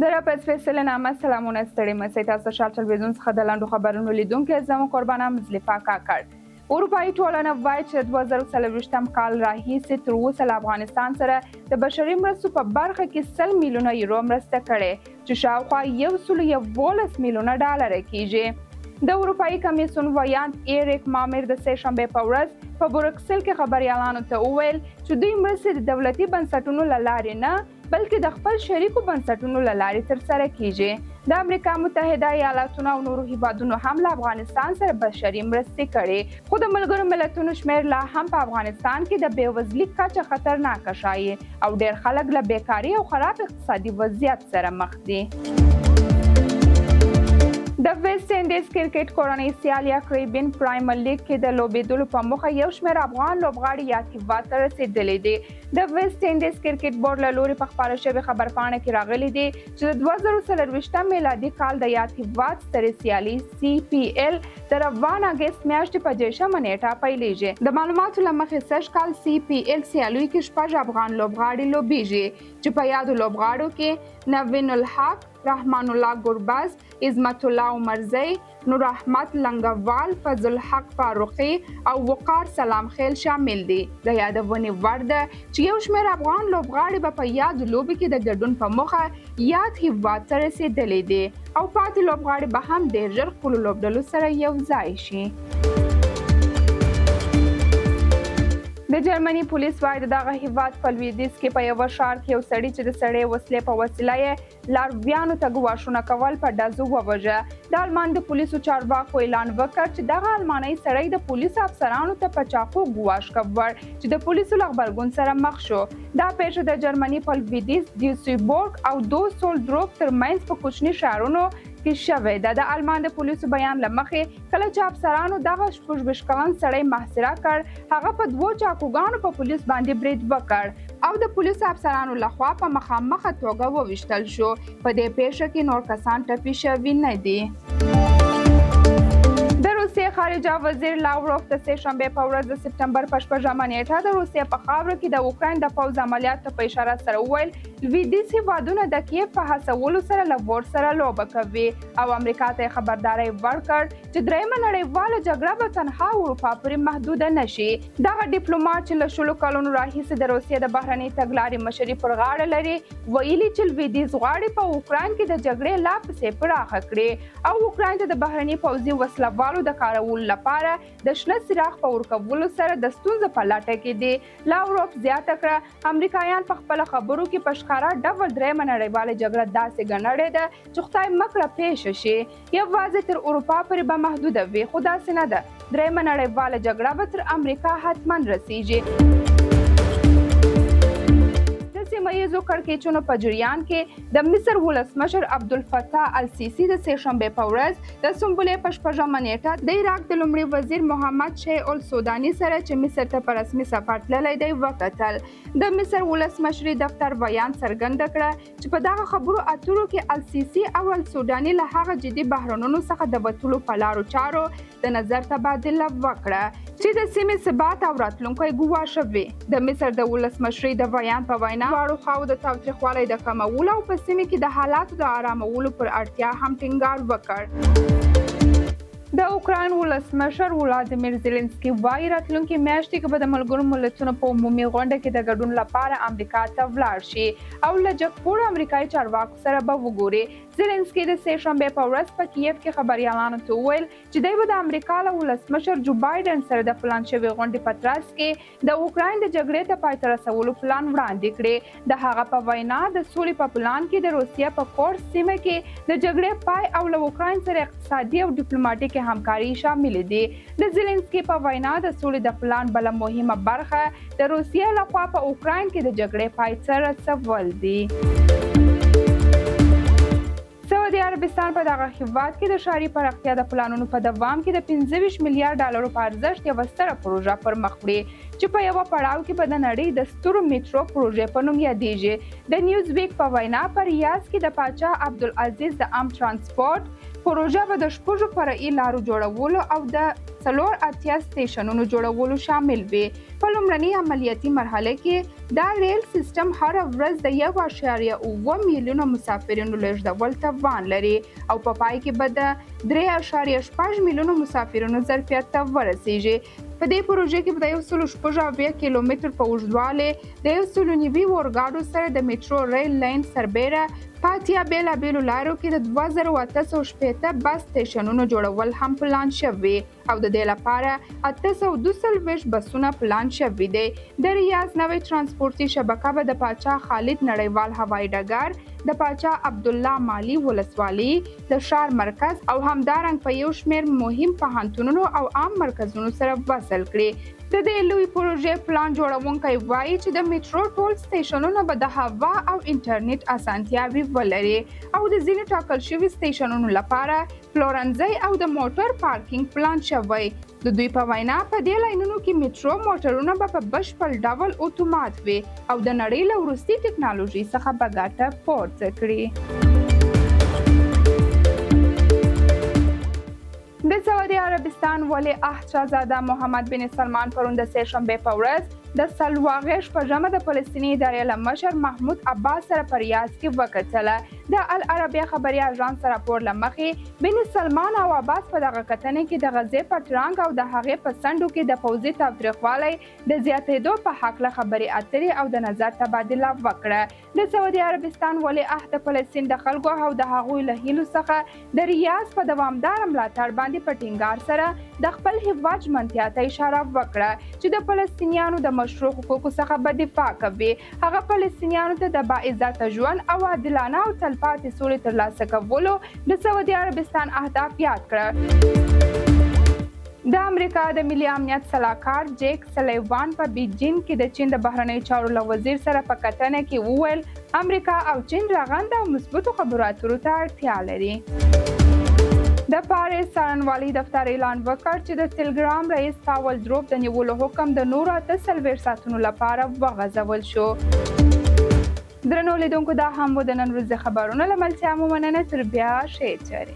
در پسفیسل نامه سلامونه ستړي مسئ تاسو شال تلویزون څخه د لاندو خبرونو لیدونکو زمو قربانه مزلفه کاکړ. اروپایي ټولنه وایي چې 2023 کال راهیسې تر اوسه له افغانستان سره د بشري مرستو په برخه کې 100 میلیونه یورو مرسته کړې چې شاوخوا 111 میلیونه ډالر کیږي. د اروپایي کمیسیون ویاند ایریک مامر د سهشنبه په ورځ په بروکسل کې خبريالانو ته وویل چې دوی مرستې د دولتي بنسټونو له لارې نه بلکې د خپل شریکو بنسټونو له لارې ترسره کیږي. د امریکا متحده ایالاتونو او نورو هیوادونو هم له افغانستان سره بشري مرستې کړي، خو د ملګرو ملتونو شمېر لا هم په افغانستان کې د بېوزلۍ کچه خطرناکه ښایي او ډېر خلک له بیکاري او خراب اقتصادي وضعیت سره مخ دي. د ویسټ انډیز کرکټ کورنۍ سیالیا کریبین پرایمر لیګ کې د لوبېدلو په موخه یو شمېر افغان لوبغاړي یاد هیواد ته رسېدلي دي. د ویسټ انډیز کرکټ بورډ له لوري په خپاره شوې خبرپاڼه کې راغلي دي چې د 2024 میلادي کال د یاد هیواد سترې سیالي CPL د روان اګست میاشتې په 10 نیټه پیلېږي. د معلوماتو له مخې سږ کال CPL سیالیو کې 6 افغان لوبغاړي لوبېږي چې په یادو لوبغاړو کې نوین الحق، رحمان الله ګربز، عظمت الله عمرزی، نور احمد لنګوال، فضل حق فاروقي او وقار سلام خیل شامل دي. د یادونې وړ ده چې یو شمېر افغان لوبغاړي به په یادو لوبو کې د ګډون په موخه یاد هیواد ته رسېدلي دي او پاتې لوبغاړي به هم ډېر ژر خپلو لوبډلو سره یو ځای شي. د جرمني پولیس وايي دغه هیواد په لویدیځ کې په یو ښار کې یو سړی چې د سړې وسلې په وسیله یې لارویانو ته ګواښونه کول په ډزو ووژه. د آلمان د پولیسو چارواکو اعلان وکړ چې دغه آلماني سړی د پولیسو افسرانو ته په چاقو ګواښ کاوه چې د پولیسو له غبرګون سره مخ شو. دا پیښه د جرمني په لویدیځ دیوسبورګ او دوسلدورف ترمنځ په کوچني ښارونو کې شوې ده. د آلمان د پولیسو بیان له مخې کله چې افسرانو دغه 26 کلن سړی محاصره کړ، هغه په 2 چاقوګانو په پولیس باندې برید وکړ او د پولیسو افسرانو لخوا په مخامخه توګه وویشتل شو. په دې پیښه کې نور کسان ټپي شوي نه دي. د روسیې خارجه وزیر لاوروف د سهشنبه په ورځ د سپتمبر په 8 نیټه د روسیې په خاوره کې د اوکراین د پوځ عملیات ته په اشاره سره وویل لویدیځ هیوادونه د کیف په هڅولو سره له ور سره لوبه کوي او امریکا ته خبرداری ورکړ چې درېیمه نړیواله جګړه به تنها اروپا پورې محدوده نشي. دغه ډیپلوماټ چې له شلو کلونو راهیسې د روسیې د بهرنۍ تګلارې مشري پر غاړه لري ویلي چې لویدیځ غواړي په اوکراین کې د جګړې لا پسې پراخه کړي او اوکراین ته د بهرنۍ پوځي وسلوالو د کارولو لپاره د شنه څراغ په ورکولو سره د ستونزو په لټه کې دي. لاوروف زیاته کړه امریکایان په خپل خبرو کې په ښکاره ډول درېیمه نړیواله جګړه داسې ګڼلې ده چې خدای مکړه پیښه شي یوازې تر اروپا پورې به محدوده وي، خو داسې نه ده. درېیمه نړیواله جګړه به تر امریکا حتما رسیږي. سیمه ییزو کړکېچونو په جریان کې د مصر ولسمشر عبدالفتاح السیسي د سهشنبه په ورځ د سنبلی په 6 نیټه د عراق د لومړي وزیر محمد شیع السوداني سره چې مصر ته په رسمي سفر تللی دی وکتل. د مصر ولسمشري دفتر بیان څرګنده کړه چې په دغه خبرو اترو کې السیسي او السوداني له هغه جدي بحرانونو څخه د وتلو په لارو چارو د نظر تبادله وکړه چې د سیمې ثبات او راتلونکی ګواښه وي. د مصر د ولسمشري د بیان په وینا دواړو خواو د تاوتریخوالي د کمولو او په سیمه کې د حالاتو د آرامولو پر اړتیا هم ټینګار وکړ. د اوکراین ولسمشر ولادیمیر زيلنسکي وايي راتلونکي میاشتې کې به د ملګرو ملتونو په عمومي غونډه کې د ګډون لپاره امریکا ته ولاړ شي او له جګپوړو امریکایي چارواکو سره به وګوري. زيلنسکي د سهشنبه په ورځ په کیف کې خبريالانو ته وویل چې دوی به د امریکا له ولسمشر جو بایدن سره د پلان شوې غونډې په ترڅ کې د اوکراین د جګړې ته پای ته رسولو پلان وړاندې کړي. د هغه په وینا د سولې په پلان کې د روسیې په کورس سیمه کې د جګړې پای او له اوکراین سره اقتصادي او ډیپلوماټیک همکاري شامل دي. د زيلنسکي په وینا د سولې د پلان بل مهمه برخه د روسیې لخوا په اوکراین کې د جګړې پای ته رسول دي. سعودي عربستان په دغه هیواد کې د ښاري پراختیا د پلانونو په دوام کې د 25 میلیارډ ډالرو په ارزښت یوه ستره پروژه پر مخ وړي چې په یوه پړاو کې به د نړۍ د سترو میټرو پروژې په نوم یادیږي. د نیوز ویک په وینا په ریاض کې د پاچا عبدالعزیز د عام ترانسپورټ پروژه به د 6 فرعي لارو جوړولو او د 4 سټیشنونو جوړولو شامل وي. په لومړنۍ عملیاتي مرحله کې دا ریل سیستم هر ورځ د 1.7 میلیونه مسافرینو لیږدول توان لري او په پای کې به د 3.6 میلیونه مسافرینو ظرفیت ته ورسیږي. په دې پروژه کې به د 180 کیلومتر په اوږدوالی د 190 اورګاډو سره د میټرو ریل لاین سربیره په 8 بېلابېلو لارو کې د 2860 بس سټیشنونو جوړول هم پلان شوي او د دې لپاره 822 بسونه پلان شوي دي. د ریاض نوې ترانسپورتي شبکه به د پاچا خالد نړیوال هوایي ډګر، د پاچا عبدالله مالی ولسوالي، د ښار مرکز او همدارنګ په یو شمېر مهم پوهنتونونو او عام مرکزونو سره وصل کړي. د دې لوی پروژې پلان جوړونکی وایي چې د میټرو ټول سټیشنونه به د هوا او انټرنیټ اسانتیاوې ولري او د ځینو ټاکل شوي سټیشنونو لپاره پلورنځي او د موټر پارکینګ پلان شوی. د دوی په وینا په دې لاینونو کې میټرو موټرونه به په بشپړ ډول اتومات وي او د نړۍ له وروستي ټکنالوژي څخه به ګټه پورته کړي. د سعودي عربستان ولی عهد شاهزاده محمد بن سلمان پرون د سهشنبې په ورځ د سلواغې شپږمه د فلسطیني ادارې له مشر محمود عباس سره په ریاض کې وکتله. د العربیه خبري اژانس راپور له مخې بن سلمان او عباس په دغه کتنې کې د غزې په ترانګ او د هغې په څنډو کې د پوځي تاوتریخوالي د زیاتېدو په هکله خبرې اترې او د نظر تبادله وکړه. د سعودي عربستان ولی عهد د فلسطین د خلکو او د هغوی له هیلو څخه د ریاض په دوامداره ملاتړ باندې په ټینګار سره د خپل هیواد ژمنتیا ته اشاره وکړه چې د فلسطینیانو د مشروع حقوقو څخه به دفاع کوي. هغه فلسطینیانو ته د باعزته ژوند او عادلانه او تلپاتې سولې ترلاسه کولو د سعودي عربستان اهداف یاد کړه. د امریکا د ملي امنیت سلاکار جیک سلیوان په بیجینګ کې د چین د بهرنیو چارو له وزیر سره په کتنه کې وویل امریکا او چین رغنده او مثبتو خبرو اترو ته اړتیا لري. د پاریس څارنوالۍ دفتر اعلان وکړ چې د ټلګرام رئیس پاول دروپ د نیولو حکم د نورو 48 ساعتونو لپاره وغځول شو. درنو لیدونکو دا هم و د نن ورځې خبرونه. له ملتیا مو مننه. تر بیا ښې چارې.